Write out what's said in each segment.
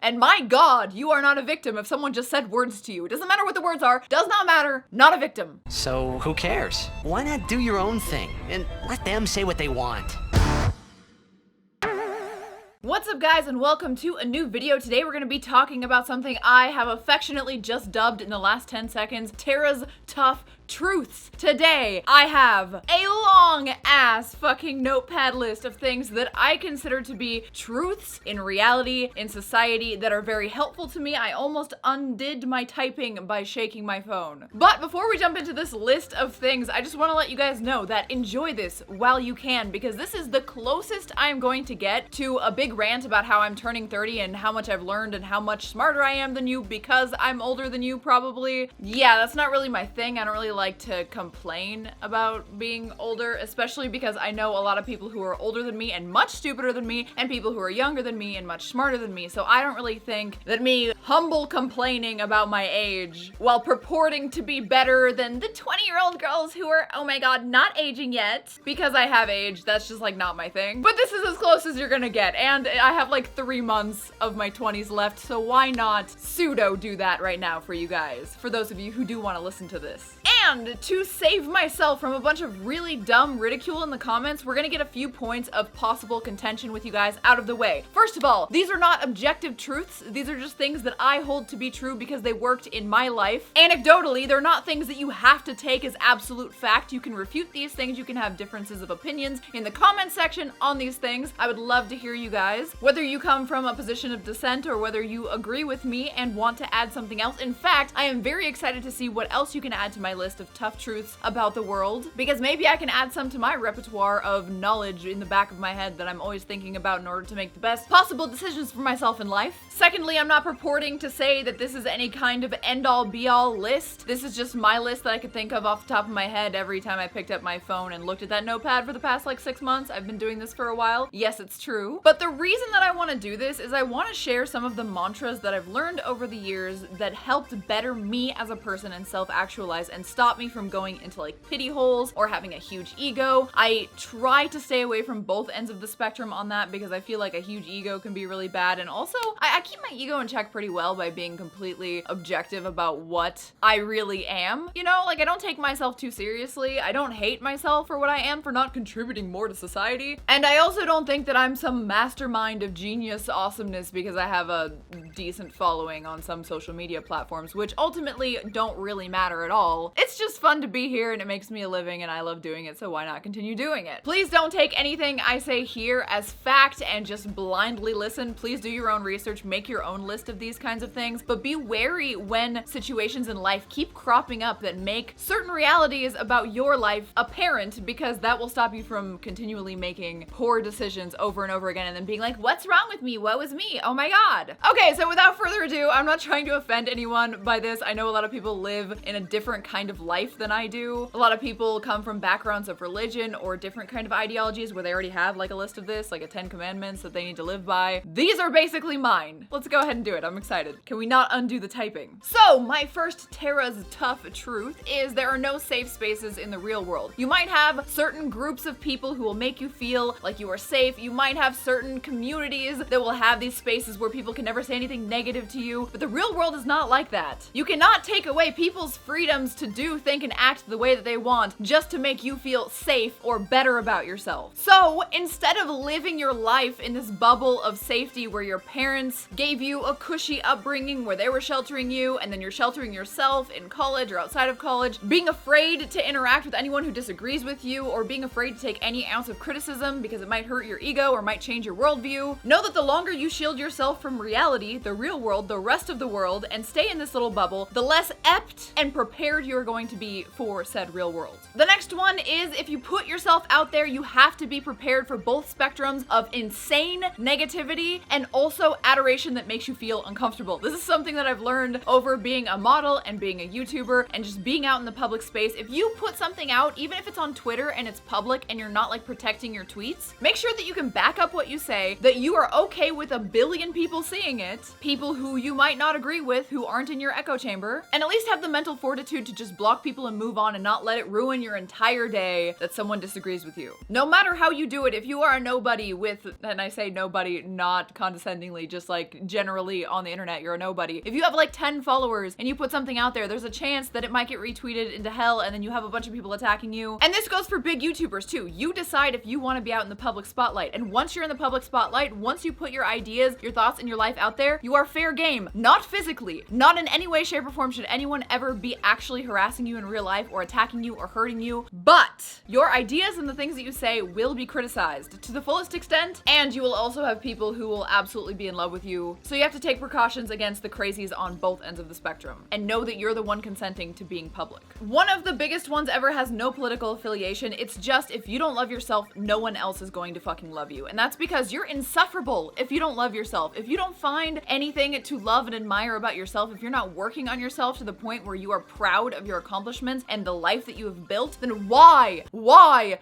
And my God, you are not a victim if someone just said words to you. It doesn't matter what the words are, does not matter, not a victim. So who cares? Why not do your own thing and let them say what they want? What's up guys and welcome to a new video. Today we're going to be talking about something I have affectionately just dubbed in the last 10 seconds, Tara's Tough Truths. Today, I have a long ass fucking notepad list of things that I consider to be truths in reality, in society, that are very helpful to me. I almost undid my typing by shaking my phone. But before we jump into this list of things, I just want to let you guys know that enjoy this while you can, because this is the closest I'm going to get to a big rant about how I'm turning 30 and how much I've learned and how much smarter I am than you because I'm older than you probably. Yeah, that's not really my thing. I don't really like to complain about being older, especially because I know a lot of people who are older than me and much stupider than me, and people who are younger than me and much smarter than me. So I don't really think that me humble complaining about my age while purporting to be better than the 20-year-old girls who are, oh my god, not aging yet, because I have aged, that's just like not my thing. But this is as close as you're gonna get, and I have like 3 months of my 20s left, so why not pseudo do that right now for you guys, for those of you who do want to listen to this. And to save myself from a bunch of really dumb ridicule in the comments, we're gonna get a few points of possible contention with you guys out of the way. First of all, these are not objective truths. These are just things that I hold to be true because they worked in my life. Anecdotally, they're not things that you have to take as absolute fact. You can refute these things. You can have differences of opinions in the comment section on these things. I would love to hear you guys, whether you come from a position of dissent or whether you agree with me and want to add something else. In fact, I am very excited to see what else you can add to my list of tough truths about the world, because maybe I can add some to my repertoire of knowledge in the back of my head that I'm always thinking about in order to make the best possible decisions for myself in life. Secondly, I'm not purporting to say that this is any kind of end-all be-all list. This is just my list that I could think of off the top of my head every time I picked up my phone and looked at that notepad for the past like 6 months. I've been doing this for a while. Yes, it's true. But the reason that I want to do this is I want to share some of the mantras that I've learned over the years that helped better me as a person and self-actualize and stop me from going into like pity holes or having a huge ego. I try to stay away from both ends of the spectrum on that because I feel like a huge ego can be really bad, and also I keep my ego in check pretty well by being completely objective about what I really am. You know, like I don't take myself too seriously. I don't hate myself for what I am for not contributing more to society. And I also don't think that I'm some mastermind of genius awesomeness because I have a decent following on some social media platforms, which ultimately don't really matter at all. It's just fun to be here and it makes me a living and I love doing it, so why not continue doing it? Please don't take anything I say here as fact and just blindly listen. Please do your own research, make your own list of these kinds of things, but be wary when situations in life keep cropping up that make certain realities about your life apparent, because that will stop you from continually making poor decisions over and over again and then being like, what's wrong with me? What was me? Oh my god. Okay, so without further ado, I'm not trying to offend anyone by this. I know a lot of people live in a different kind of life than I do. A lot of people come from backgrounds of religion or different kind of ideologies where they already have like a list of this, like a 10 commandments that they need to live by. These are basically mine. Let's go ahead and do it. I'm excited. Can we not undo the typing? So my first Tara's tough truth is there are no safe spaces in the real world. You might have certain groups of people who will make you feel like you are safe. You might have certain communities that will have these spaces where people can never say anything negative to you, but the real world is not like that. You cannot take away people's freedoms to do, think, and act the way that they want just to make you feel safe or better about yourself. So instead of living your life in this bubble of safety where your parents gave you a cushy upbringing where they were sheltering you and then you're sheltering yourself in college or outside of college, being afraid to interact with anyone who disagrees with you or being afraid to take any ounce of criticism because it might hurt your ego or might change your worldview, know that the longer you shield yourself from reality, the real world, the rest of the world, and stay in this little bubble, the less apt and prepared you're going to be for said real world. The next one is if you put yourself out there, you have to be prepared for both spectrums of insane negativity and also adoration that makes you feel uncomfortable. This is something that I've learned over being a model and being a YouTuber and just being out in the public space. If you put something out, even if it's on Twitter and it's public and you're not like protecting your tweets, make sure that you can back up what you say, that you are okay with a billion people seeing it, people who you might not agree with, who aren't in your echo chamber, and at least have the mental fortitude to just block people and move on and not let it ruin your entire day that someone disagrees with you. No matter how you do it, if you are a nobody with, and I say nobody not condescendingly, just like generally on the internet, you're a nobody. If you have like 10 followers and you put something out there, there's a chance that it might get retweeted into hell and then you have a bunch of people attacking you. And this goes for big YouTubers too. You decide if you want to be out in the public spotlight. And once you're in the public spotlight, once you put your ideas, your thoughts, and your life out there, you are fair game. Not physically, not in any way, shape, or form should anyone ever be actually harassing you in real life or attacking you or hurting you. But your ideas and the things that you say will be criticized to the fullest extent, and you will also have people who will absolutely be in love with you. So you have to take precautions against the crazies on both ends of the spectrum and know that you're the one consenting to being public. One of the biggest ones ever has no political affiliation. It's just if you don't love yourself, no one else is going to fucking love you. And that's because you're insufferable if you don't love yourself. If you don't find anything to love and admire about yourself, if you're not working on yourself to the point where you are proud of your accomplishments and the life that you have built, then why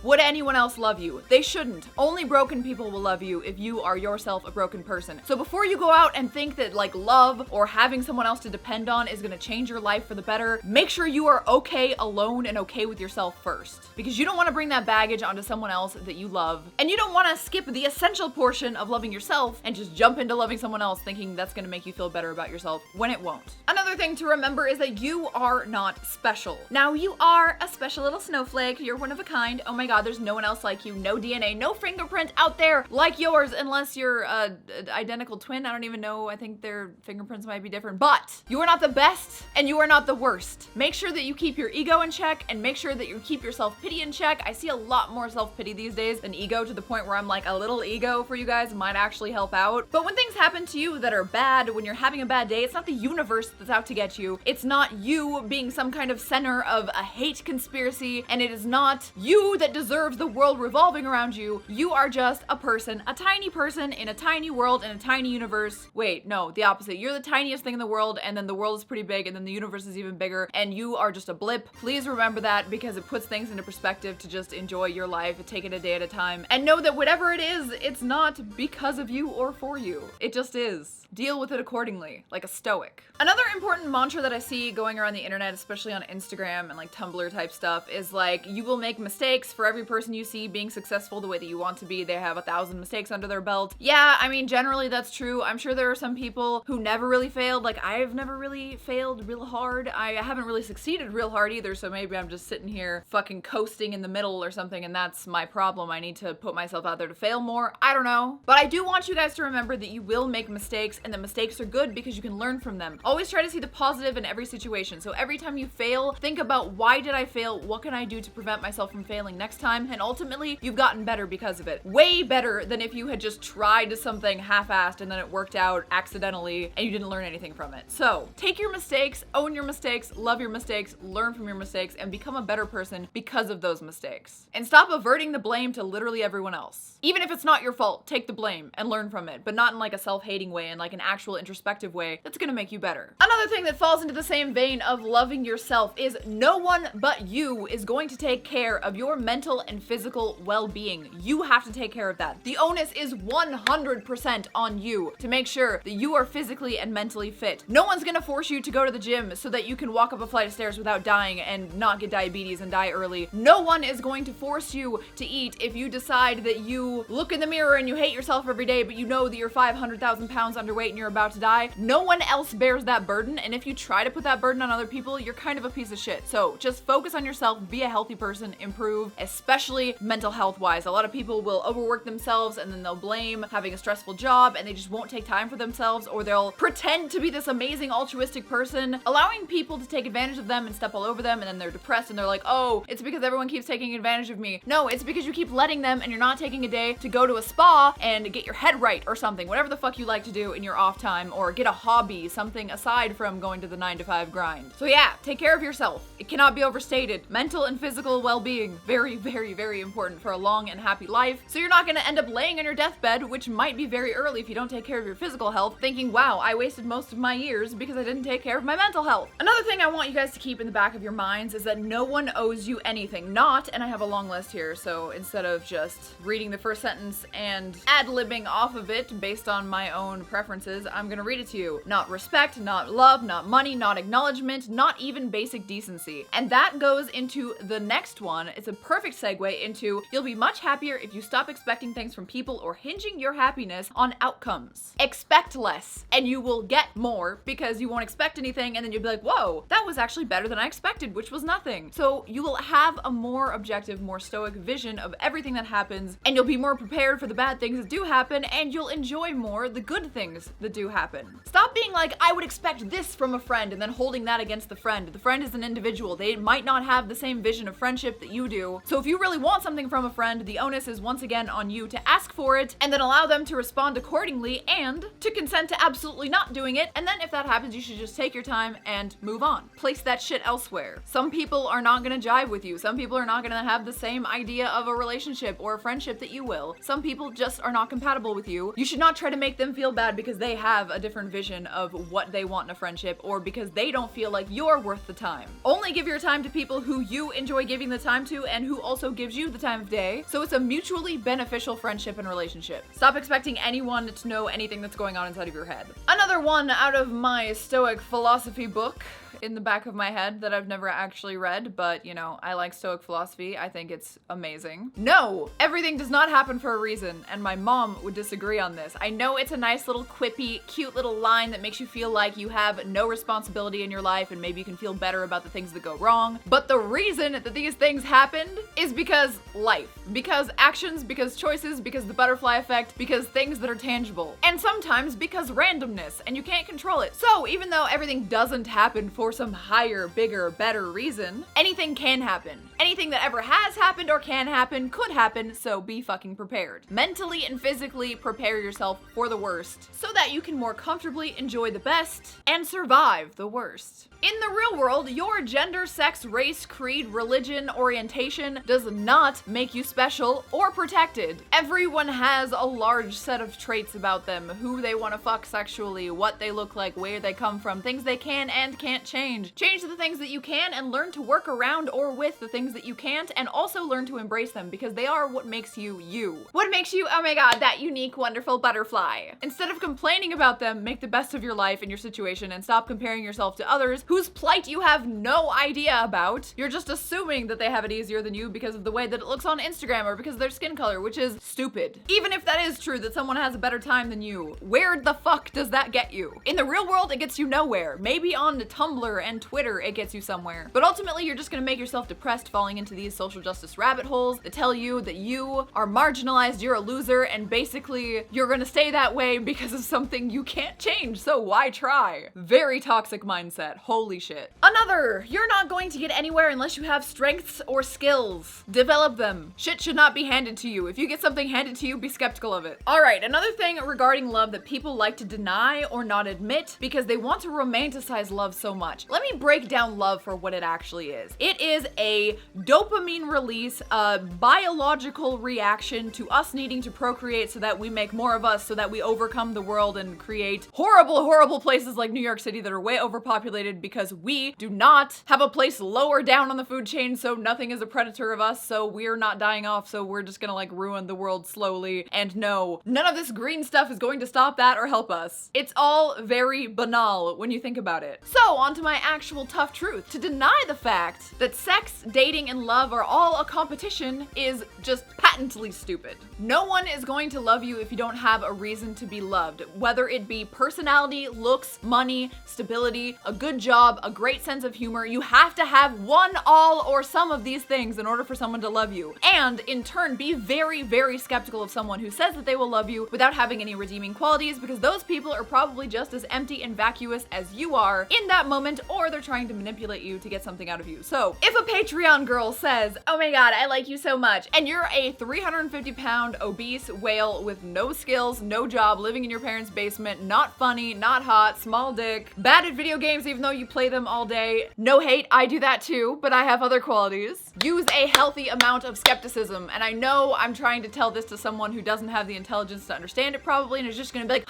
would anyone else love you? They shouldn't. Only broken people will love you if you are yourself a broken person. So before you go out and think that like love or having someone else to depend on is gonna change your life for the better, make sure you are okay alone and okay with yourself first. Because you don't want to bring that baggage onto someone else that you love. And you don't want to skip the essential portion of loving yourself and just jump into loving someone else thinking that's gonna make you feel better about yourself when it won't. Another thing to remember is that you are not special. Now you are a special little snowflake. You're one of a kind. Oh my god, there's no one else like you. No DNA, no fingerprint out there like yours unless you're an identical twin. I don't even know. I think their fingerprints might be different. But you are not the best and you are not the worst. Make sure that you keep your ego in check and make sure that you keep your self-pity in check. I see a lot more self-pity these days than ego, to the point where I'm like, a little ego for you guys might actually help out. But when things happen to you that are bad, when you're having a bad day, it's not the universe that's out to get you. It's not you being some kind of center of a hate conspiracy, and it is not you that deserves the world revolving around you. You are just a person, a tiny person in a tiny world in a tiny universe. Wait, no, the opposite. You're the tiniest thing in the world, and then the world is pretty big, and then the universe is even bigger, and you are just a blip. Please remember that, because it puts things into perspective to just enjoy your life, take it a day at a time, and know that whatever it is, it's not because of you or for you. It just is. Deal with it accordingly, like a stoic. Another important mantra that I see going around the internet, especially on Instagram and like Tumblr type stuff, is like, you will make mistakes. For every person you see being successful the way that you want to be, they have 1,000 mistakes under their belt. Yeah, I mean, generally that's true. I'm sure there are some people who never really failed. Like, I've never really failed real hard. I haven't really succeeded real hard either, so maybe I'm just sitting here fucking coasting in the middle or something, and that's my problem. I need to put myself out there to fail more. I don't know. But I do want you guys to remember that you will make mistakes, and that mistakes are good because you can learn from them. Always try to see the positive in every situation. So every time you fail, think about, why did I fail? What can I do to prevent myself from failing next time? And ultimately, you've gotten better because of it. Way better than if you had just tried something half-assed and then it worked out accidentally and you didn't learn anything from it. So take your mistakes, own your mistakes, love your mistakes, learn from your mistakes, and become a better person because of those mistakes. And stop averting the blame to literally everyone else. Even if it's not your fault, take the blame and learn from it, but not in like a self-hating way, in like an actual introspective way that's gonna make you better. Another thing that falls into the same vein of loving yourself is no one but you is going to take care of your mental and physical well-being. You have to take care of that. The onus is 100% on you to make sure that you are physically and mentally fit. No one's gonna force you to go to the gym so that you can walk up a flight of stairs without dying and not get diabetes and die early. No one is going to force you to eat if you decide that you look in the mirror and you hate yourself every day, but you know that you're 500,000 pounds underweight and you're about to die. No one else bears that burden, and if you try to put that burden on other people, you're kind of a piece of shit. So just focus on yourself, be a healthy person, improve, especially mental health wise. A lot of people will overwork themselves and then they'll blame having a stressful job, and they just won't take time for themselves, or they'll pretend to be this amazing altruistic person, allowing people to take advantage of them and step all over them, and then they're depressed and they're like, oh, it's because everyone keeps taking advantage of me. No, it's because you keep letting them, and you're not taking a day to go to a spa and get your head right or something, whatever the fuck you like to do in your off time, or get a hobby, something aside from going to the 9-to-5 grind. So yeah, take care of yourself. It cannot be overstated. Mental and physical well-being, very, very, very important for a long and happy life. So you're not gonna end up laying on your deathbed, which might be very early if you don't take care of your physical health, thinking, wow, I wasted most of my years because I didn't take care of my mental health. Another thing I want you guys to keep in the back of your minds is that no one owes you anything. Not, and I have a long list here, so instead of just reading the first sentence and ad-libbing off of it based on my own preferences, I'm gonna read it to you. Not respect, not love, love, not money, not acknowledgement, not even basic decency. And that goes into the next one. It's a perfect segue into you'll be much happier if you stop expecting things from people or hinging your happiness on outcomes. Expect less and you will get more because you won't expect anything and then you'll be like, whoa, that was actually better than I expected, which was nothing. So you will have a more objective, more stoic vision of everything that happens, and you'll be more prepared for the bad things that do happen, and you'll enjoy more the good things that do happen. Stop being like, I would expect this from a friend, and then holding that against the friend. The friend is an individual. They might not have the same vision of friendship that you do. So if you really want something from a friend, the onus is once again on you to ask for it, and then allow them to respond accordingly, and to consent to absolutely not doing it. And then if that happens, you should just take your time and move on. Place that shit elsewhere. Some people are not gonna jive with you. Some people are not gonna have the same idea of a relationship or a friendship that you will. Some people just are not compatible with you. You should not try to make them feel bad because they have a different vision of what they want in a friendship, or because they don't feel like you're worth the time. Only give your time to people who you enjoy giving the time to and who also gives you the time of day. So it's a mutually beneficial friendship and relationship. Stop expecting anyone to know anything that's going on inside of your head. Another one out of my Stoic philosophy book in the back of my head that I've never actually read, but you know, I like Stoic philosophy. I think it's amazing. No, everything does not happen for a reason, and my mom would disagree on this. I know it's a nice little quippy, cute little line that makes you feel like you have no responsibility in your life and maybe you can feel better about the things that go wrong. But the reason that these things happened is because life, because actions, because choices, because the butterfly effect, because things that are tangible, and sometimes because randomness, and you can't control it. So even though everything doesn't happen for some higher, bigger, better reason, anything can happen. Anything that ever has happened or can happen could happen, so be fucking prepared. Mentally and physically prepare yourself for the worst so that you can more comfortably enjoy the best and survive the worst. In the real world, your gender, sex, race, creed, religion, orientation does not make you special or protected. Everyone has a large set of traits about them, who they want to fuck sexually, what they look like, where they come from, things they can and can't change. Change the things that you can and learn to work around or with the things that you can't, and also learn to embrace them because they are what makes you you. What makes you, oh my god, that unique, wonderful butterfly. Instead of complaining about them, make the best of your life and your situation and stop comparing yourself to others whose plight you have no idea about. You're just assuming that they have it easier than you because of the way that it looks on Instagram or because of their skin color, which is stupid. Even if that is true, that someone has a better time than you, where the fuck does that get you? In the real world, it gets you nowhere. Maybe on Tumblr and Twitter, it gets you somewhere. But ultimately, you're just gonna make yourself depressed falling into these social justice rabbit holes that tell you that you are marginalized, you're a loser, and basically, you're gonna stay that way because of something you can't change, so why try? Very toxic mindset. Holy shit. Another, you're not going to get anywhere unless you have strengths or skills. Develop them. Shit should not be handed to you. If you get something handed to you, be skeptical of it. Alright, another thing regarding love that people like to deny or not admit because they want to romanticize love so much. Let me break down love for what it actually is. It is a dopamine release, a biological reaction to us needing to procreate so that we make more of us, so that we overcome the world and create horrible, horrible places like New York City that are way overpopulated because we do not have a place lower down on the food chain, so nothing is a predator of us, so we're not dying off, so we're just gonna like ruin the world slowly. And no, none of this green stuff is going to stop that or help us. It's all very banal when you think about it. So on to my actual tough truth. To deny the fact that sex, dating, and love are all a competition is just patently stupid. No one is going to love you if you don't have a reason to be loved, whether it be personality, looks, money, stability, a good job, a great sense of humor. You have to have one, all, or some of these things in order for someone to love you. And in turn, be very, very skeptical of someone who says that they will love you without having any redeeming qualities, because those people are probably just as empty and vacuous as you are in that moment, or they're trying to manipulate you to get something out of you. So if a Patreon girl says, oh my god, I like you so much, and you're a 350-pound obese whale with no skills, no job, living in your parents' basement, not funny, not hot, small dick, bad at video games even though you play them all day, no hate, I do that too, but I have other qualities. Use a healthy amount of skepticism, and I know I'm trying to tell this to someone who doesn't have the intelligence to understand it probably, and is just gonna be like,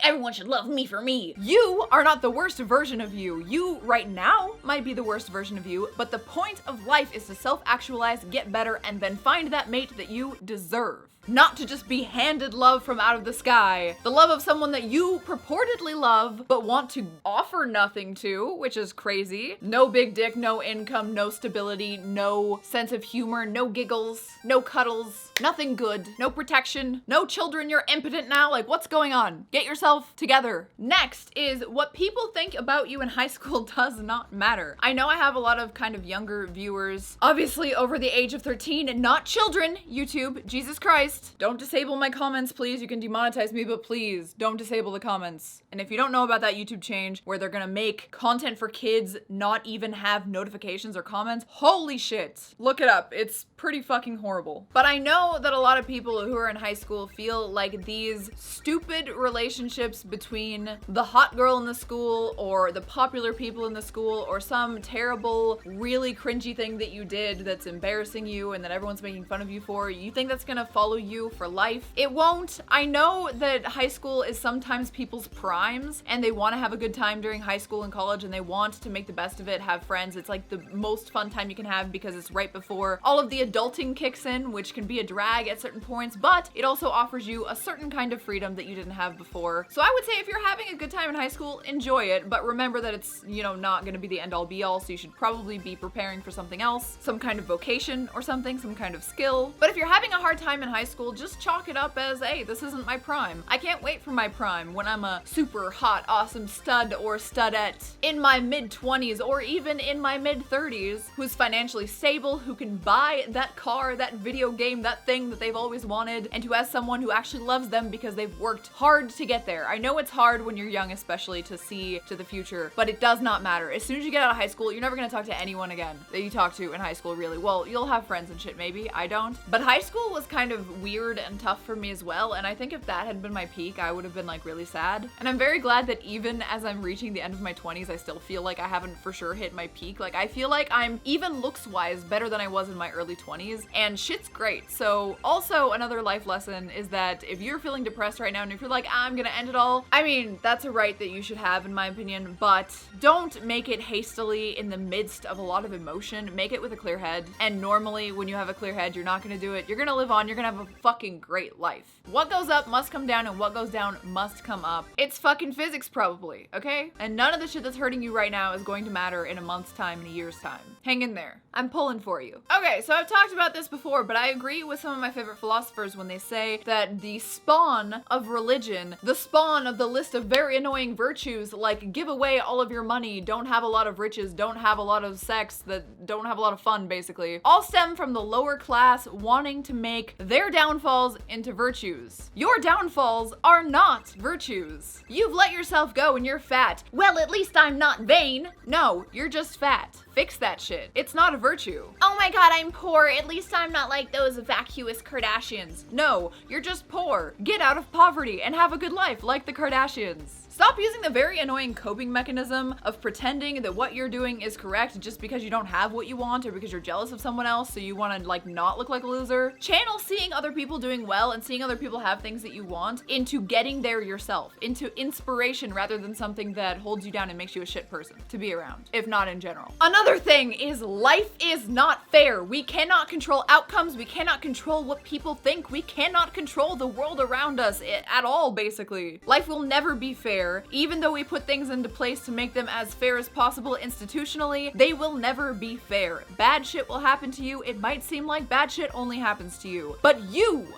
everyone should love me for me. You are not the worst version of you. You right now might be the worst version of you, but the point of life is to self-actualize, get better, and then find that mate that you deserve. Not to just be handed love from out of the sky. The love of someone that you purportedly love, but want to offer nothing to, which is crazy. No big dick, no income, no stability, no sense of humor, no giggles, no cuddles, nothing good, no protection, no children, you're impotent now. Like, what's going on? Get yourself together. Next is what people think about you in high school does not matter. I know I have a lot of kind of younger viewers, obviously over the age of 13, and not children, YouTube, Jesus Christ. Don't disable my comments, please. You can demonetize me, but please don't disable the comments. And if you don't know about that YouTube change where they're gonna make content for kids not even have notifications or comments, holy shit. Look it up. It's pretty fucking horrible. But I know that a lot of people who are in high school feel like these stupid relationships between the hot girl in the school or the popular people in the school or some terrible, really cringy thing that you did that's embarrassing you and that everyone's making fun of you for, you think that's gonna follow you for life. It won't. I know that high school is sometimes people's primes and they want to have a good time during high school and college and they want to make the best of it, have friends. It's like the most fun time you can have because it's right before all of the adulting kicks in, which can be a drag at certain points, but it also offers you a certain kind of freedom that you didn't have before. So I would say if you're having a good time in high school, enjoy it, but remember that it's, you know, not gonna be the end all be all, so you should probably be preparing for something else, some kind of vocation or something, some kind of skill. But if you're having a hard time in high school, just chalk it up as, hey, this isn't my prime. I can't wait for my prime when I'm a super hot, awesome stud or studette in my mid-20s or even in my mid-30s who's financially stable, who can buy that car, that video game, that thing that they've always wanted, and who has someone who actually loves them because they've worked hard to get there. I know it's hard when you're young, especially, to see to the future, but it does not matter. As soon as you get out of high school, you're never gonna talk to anyone again that you talk to in high school, really. Well, you'll have friends and shit, maybe. I don't. But high school was kind of weird and tough for me as well, and I think if that had been my peak, I would have been like really sad. And I'm very glad that even as I'm reaching the end of my 20s, I still feel like I haven't for sure hit my peak. Like, I feel like I'm, even looks-wise, better than I was in my early 20s, and shit's great. So also another life lesson is that if you're feeling depressed right now and if you're like, I'm gonna end it all, I mean, that's a right that you should have in my opinion, but don't make it hastily in the midst of a lot of emotion. Make it with a clear head. And normally when you have a clear head, you're not gonna do it. You're gonna live on. You're gonna have a fucking great life. What goes up must come down and what goes down must come up. It's fucking physics probably, okay? And none of the shit that's hurting you right now is going to matter in a month's time, in a year's time. Hang in there. I'm pulling for you. Okay, so I've talked about this before, but I agree with some of my favorite philosophers when they say that the spawn of religion, the spawn of the list of very annoying virtues, like give away all of your money, don't have a lot of riches, don't have a lot of sex, that don't have a lot of fun, basically, all stem from the lower class wanting to make their downfalls into virtues. Your downfalls are not virtues. You've let yourself go and you're fat. Well, at least I'm not vain. No, you're just fat. Fix that shit. It's not a virtue. Oh my god, I'm poor. At least I'm not like those vacuous Kardashians. No, you're just poor. Get out of poverty and have a good life like the Kardashians. Stop using the very annoying coping mechanism of pretending that what you're doing is correct just because you don't have what you want or because you're jealous of someone else so you want to like not look like a loser. Channel seeing other people doing well and seeing other people have things that you want into getting there yourself, into inspiration rather than something that holds you down and makes you a shit person to be around, if not in general. Another thing is life is not fair. We cannot control outcomes. We cannot control what people think. We cannot control the world around us at all, basically. Life will never be fair. Even though we put things into place to make them as fair as possible institutionally, they will never be fair. Bad shit will happen to you. It might seem like bad shit only happens to you, but you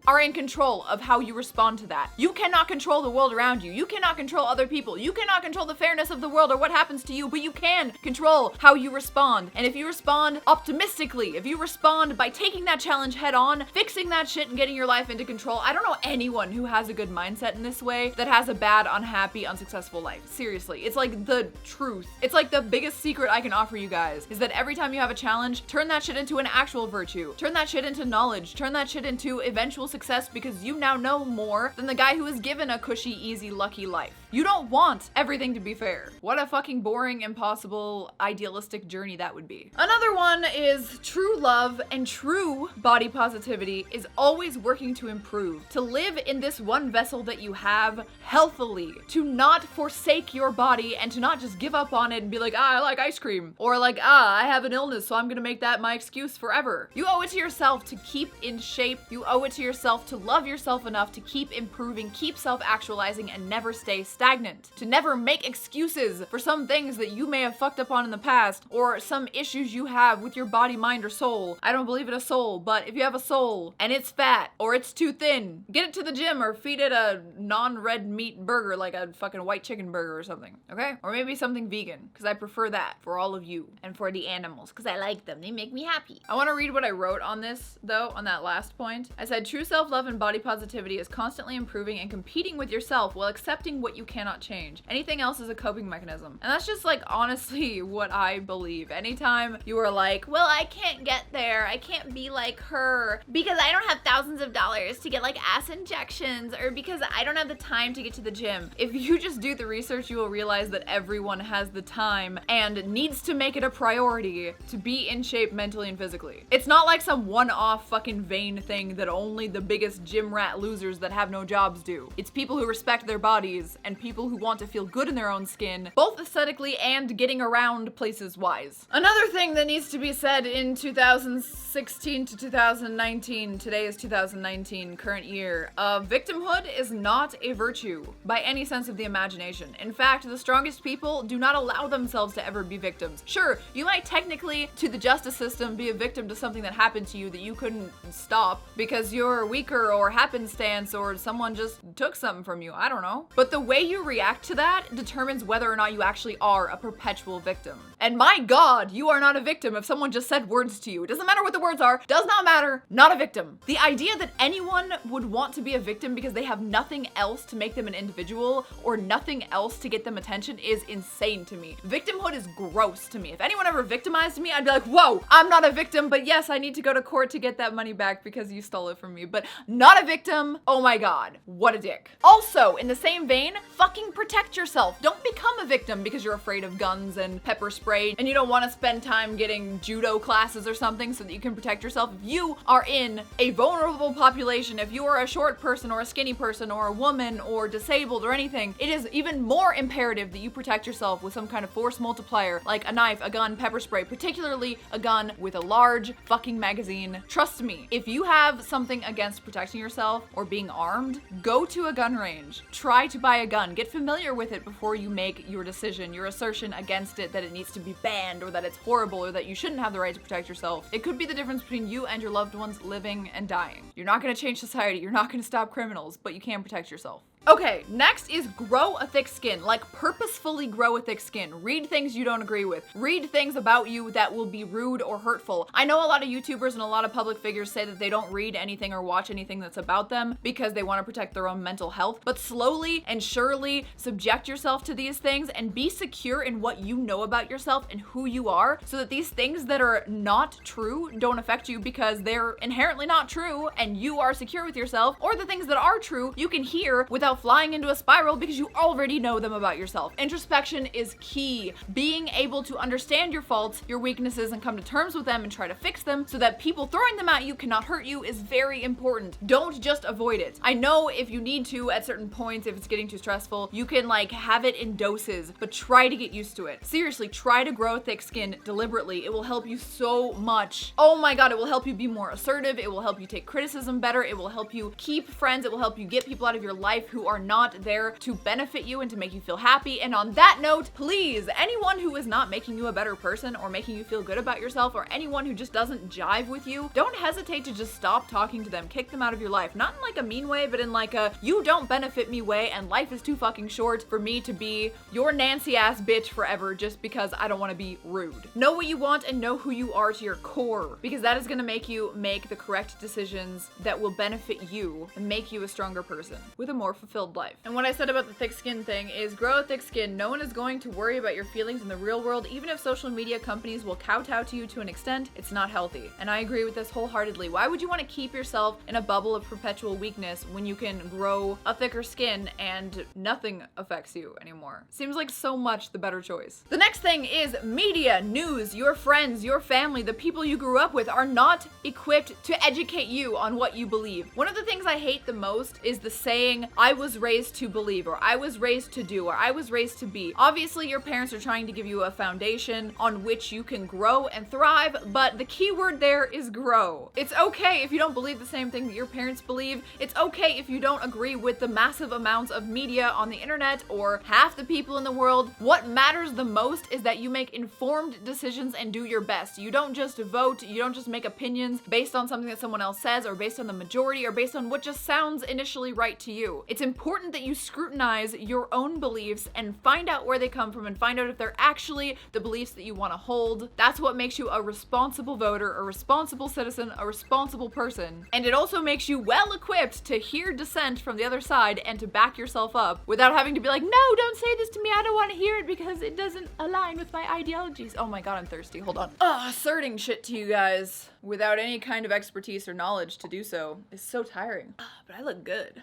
are in control of how you respond to that. You cannot control the world around you. You cannot control other people. You cannot control the fairness of the world or what happens to you, but you can control how you respond. And if you respond optimistically, if you respond by taking that challenge head on, fixing that shit and getting your life into control, I don't know anyone who has a good mindset in this way that has a bad, unhappy, unsuccessful life. Seriously, it's like the truth. It's like the biggest secret I can offer you guys is that every time you have a challenge, turn that shit into an actual virtue. Turn that shit into knowledge. Turn that shit into eventual success because you now know more than the guy who was given a cushy, easy, lucky life. You don't want everything to be fair. What a fucking boring, impossible, idealistic journey that would be. Another one is true love and true body positivity is always working to improve, to live in this one vessel that you have healthily, to not forsake your body and to not just give up on it and be like, I like ice cream, or like, I have an illness, so I'm gonna make that my excuse forever. You owe it to yourself to keep in shape. You owe it to yourself to love yourself enough to keep improving, keep self-actualizing, and never stay stagnant. To never make excuses for some things that you may have fucked up on in the past, or some issues you have with your body, mind, or soul. I don't believe in a soul, but if you have a soul and it's fat or it's too thin, get it to the gym or feed it a non-red meat burger like a fucking white chicken burger or something, okay? Or maybe something vegan, because I prefer that for all of you and for the animals, because I like them. They make me happy. I want to read what I wrote on this, though, on that last point. I said, true self-love and body positivity is constantly improving and competing with yourself while accepting what you cannot change. Anything else is a coping mechanism. And that's just like honestly what I believe. Anytime you are like, well, I can't get there, I can't be like her because I don't have thousands of dollars to get like ass injections, or because I don't have the time to get to the gym. If you just do the research, you will realize that everyone has the time and needs to make it a priority to be in shape mentally and physically. It's not like some one-off fucking vain thing that only the biggest gym rat losers that have no jobs do. It's people who respect their bodies and people who want to feel good in their own skin, both aesthetically and getting around places wise. Another thing that needs to be said in 2016 to 2019, today is 2019, current year, victimhood is not a virtue by any sense of the imagination. In fact, the strongest people do not allow themselves to ever be victims. Sure, you might technically, to the justice system, be a victim to something that happened to you that you couldn't stop because you're weaker or happenstance or someone just took something from you. I don't know. But the way you react to that determines whether or not you actually are a perpetual victim. And my God, you are not a victim if someone just said words to you. It doesn't matter what the words are. Does not matter. Not a victim. The idea that anyone would want to be a victim because they have nothing else to make them an individual or nothing else to get them attention is insane to me. Victimhood is gross to me. If anyone ever victimized me, I'd be like, whoa, I'm not a victim, but yes, I need to go to court to get that money back because you stole it from me. But not a victim. Oh my God, what a dick. Also, in the same vein, fucking protect yourself. Don't become a victim because you're afraid of guns and pepper spray and you don't want to spend time getting judo classes or something so that you can protect yourself. If you are in a vulnerable population, if you are a short person or a skinny person or a woman or disabled or anything, it is even more imperative that you protect yourself with some kind of force multiplier like a knife, a gun, pepper spray, particularly a gun with a large fucking magazine. Trust me, if you have something against protecting yourself or being armed, go to a gun range. Try to buy a gun. Get familiar with it before you make your decision, your assertion against it that it needs to be banned or that it's horrible or that you shouldn't have the right to protect yourself. It could be the difference between you and your loved ones living and dying. You're not gonna change society, you're not gonna stop criminals, but you can protect yourself. Okay, next is grow a thick skin. Like, purposefully grow a thick skin. Read things you don't agree with. Read things about you that will be rude or hurtful. I know a lot of YouTubers and a lot of public figures say that they don't read anything or watch anything that's about them because they want to protect their own mental health, but slowly and surely subject yourself to these things and be secure in what you know about yourself and who you are so that these things that are not true don't affect you because they're inherently not true and you are secure with yourself, or the things that are true you can hear without flying into a spiral because you already know them about yourself. Introspection is key. Being able to understand your faults, your weaknesses, and come to terms with them and try to fix them so that people throwing them at you cannot hurt you is very important. Don't just avoid it. I know if you need to at certain points, if it's getting too stressful, you can like have it in doses, but try to get used to it. Seriously, try to grow thick skin deliberately. It will help you so much. Oh my God, it will help you be more assertive. It will help you take criticism better. It will help you keep friends. It will help you get people out of your life who are not there to benefit you and to make you feel happy. And on that note, please, anyone who is not making you a better person or making you feel good about yourself, or anyone who just doesn't jive with you, don't hesitate to just stop talking to them, kick them out of your life. Not in like a mean way, but in like a you don't benefit me way, and life is too fucking short for me to be your Nancy ass bitch forever just because I don't want to be rude. Know what you want and know who you are to your core, because that is going to make you make the correct decisions that will benefit you and make you a stronger person with a more fulfilling fulfilled life. And what I said about the thick skin thing is grow a thick skin. No one is going to worry about your feelings in the real world, even if social media companies will kowtow to you to an extent. It's not healthy. And I agree with this wholeheartedly. Why would you want to keep yourself in a bubble of perpetual weakness when you can grow a thicker skin and nothing affects you anymore? Seems like so much the better choice. The next thing is media, news, your friends, your family, the people you grew up with are not equipped to educate you on what you believe. One of the things I hate the most is the saying, I was raised to believe, or I was raised to do, or I was raised to be. Obviously, your parents are trying to give you a foundation on which you can grow and thrive, but the key word there is grow. It's okay if you don't believe the same thing that your parents believe. It's okay if you don't agree with the massive amounts of media on the internet or half the people in the world. What matters the most is that you make informed decisions and do your best. You don't just vote, you don't just make opinions based on something that someone else says or based on the majority or based on what just sounds initially right to you. It's important that you scrutinize your own beliefs and find out where they come from and find out if they're actually the beliefs that you want to hold. That's what makes you a responsible voter, a responsible citizen, a responsible person. And it also makes you well equipped to hear dissent from the other side and to back yourself up without having to be like, no, don't say this to me, I don't want to hear it because it doesn't align with my ideologies. Oh my god, I'm thirsty, hold on. Asserting shit to you guys without any kind of expertise or knowledge to do so is so tiring. But I look good.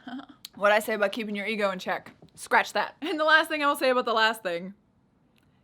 What I say about keeping your ego in check. Scratch that. And the last thing I will say about the last thing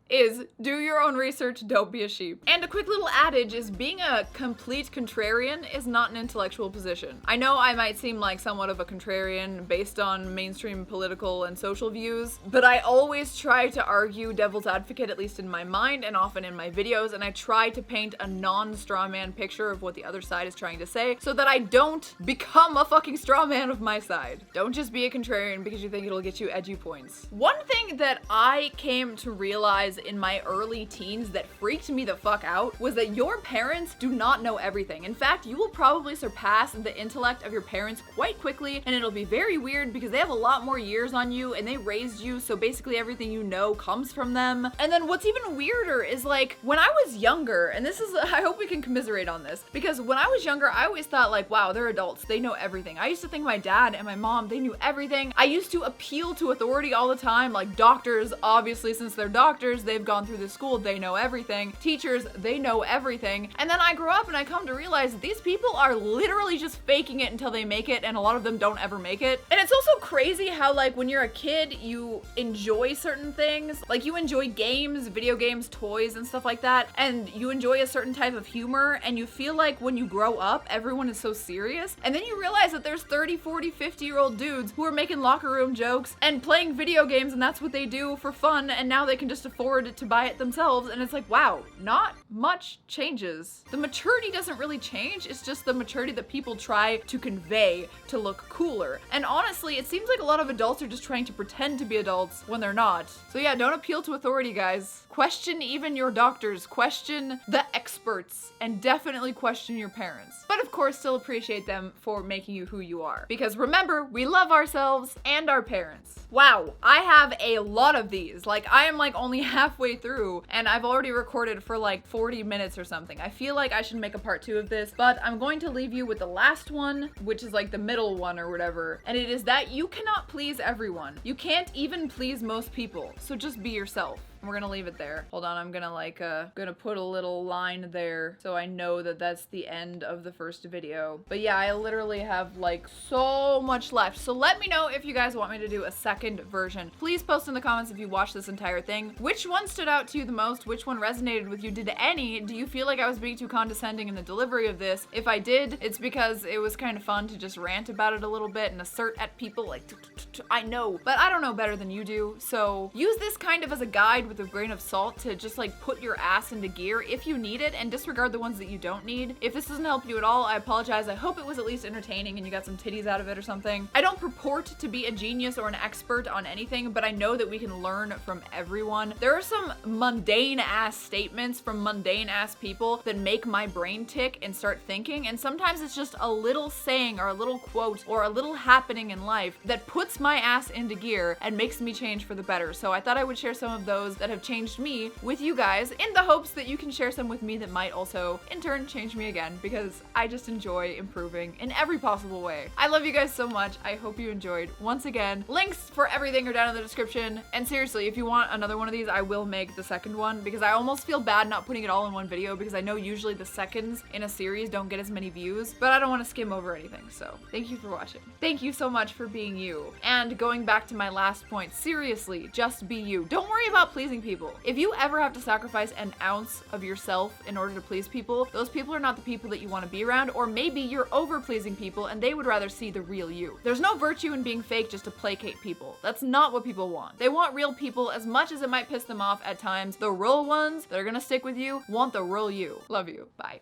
is do your own research, don't be a sheep. And a quick little adage is being a complete contrarian is not an intellectual position. I know I might seem like somewhat of a contrarian based on mainstream political and social views, but I always try to argue devil's advocate, at least in my mind and often in my videos, and I try to paint a non-straw man picture of what the other side is trying to say so that I don't become a fucking straw man of my side. Don't just be a contrarian because you think it'll get you edgy points. One thing that I came to realize in my early teens that freaked me the fuck out was that your parents do not know everything. In fact, you will probably surpass the intellect of your parents quite quickly, and it'll be very weird because they have a lot more years on you and they raised you, so basically everything you know comes from them. And then what's even weirder is like when I was younger, and this is, I hope we can commiserate on this, because when I was younger, I always thought like, wow, they're adults, they know everything. I used to think my dad and my mom, they knew everything. I used to appeal to authority all the time, like doctors, obviously since they're doctors, they've gone through the school, they know everything. Teachers, they know everything. And then I grew up and I come to realize that these people are literally just faking it until they make it, and a lot of them don't ever make it. And it's also crazy how like when you're a kid, you enjoy certain things. Like you enjoy games, video games, toys, and stuff like that, and you enjoy a certain type of humor, and you feel like when you grow up, everyone is so serious. And then you realize that there's 30, 40, 50-year-old dudes who are making locker room jokes and playing video games, and that's what they do for fun, and now they can just afford to buy it themselves, and it's like, wow, not much changes. The maturity doesn't really change, it's just the maturity that people try to convey to look cooler. And honestly, it seems like a lot of adults are just trying to pretend to be adults when they're not. So yeah, don't appeal to authority, guys. Question even your doctors, question the experts, and definitely question your parents. But of course, still appreciate them for making you who you are. Because remember, we love ourselves and our parents. Wow, I have a lot of these. Like, I am like only halfway through, and I've already recorded for like 40 minutes or something. I feel like I should make a part 2 of this, but I'm going to leave you with the last one, which is like the middle one or whatever. And it is that you cannot please everyone. You can't even please most people. So just be yourself. We're gonna leave it there. Hold on, I'm gonna like, gonna put a little line there so I know that that's the end of the first video. But yeah, I literally have like so much left. So let me know if you guys want me to do a second version. Please post in the comments if you watched this entire thing. Which one stood out to you the most? Which one resonated with you? Did any? Do you feel like I was being too condescending in the delivery of this? If I did, it's because it was kind of fun to just rant about it a little bit and assert at people like, I know, but I don't know better than you do. So use this kind of as a guide with a grain of salt to just like put your ass into gear if you need it, and disregard the ones that you don't need. If this doesn't help you at all, I apologize. I hope it was at least entertaining and you got some titties out of it or something. I don't purport to be a genius or an expert on anything, but I know that we can learn from everyone. There are some mundane ass statements from mundane ass people that make my brain tick and start thinking, and sometimes it's just a little saying or a little quote or a little happening in life that puts my ass into gear and makes me change for the better. So I thought I would share some of those that have changed me with you guys in the hopes that you can share some with me that might also in turn change me again, because I just enjoy improving in every possible way. I love you guys so much. I hope you enjoyed. Once again, links for everything are down in the description. And seriously, if you want another one of these, I will make the second one, because I almost feel bad not putting it all in one video, because I know usually the seconds in a series don't get as many views, but I don't want to skim over anything. So thank you for watching. Thank you so much for being you. And going back to my last point, seriously, just be you. Don't worry about pleasing people. If you ever have to sacrifice an ounce of yourself in order to please people, those people are not the people that you want to be around, or maybe you're over pleasing people and they would rather see the real you. There's no virtue in being fake just to placate people. That's not what people want. They want real people, as much as it might piss them off at times. The real ones that are gonna stick with you want the real you. Love you. Bye.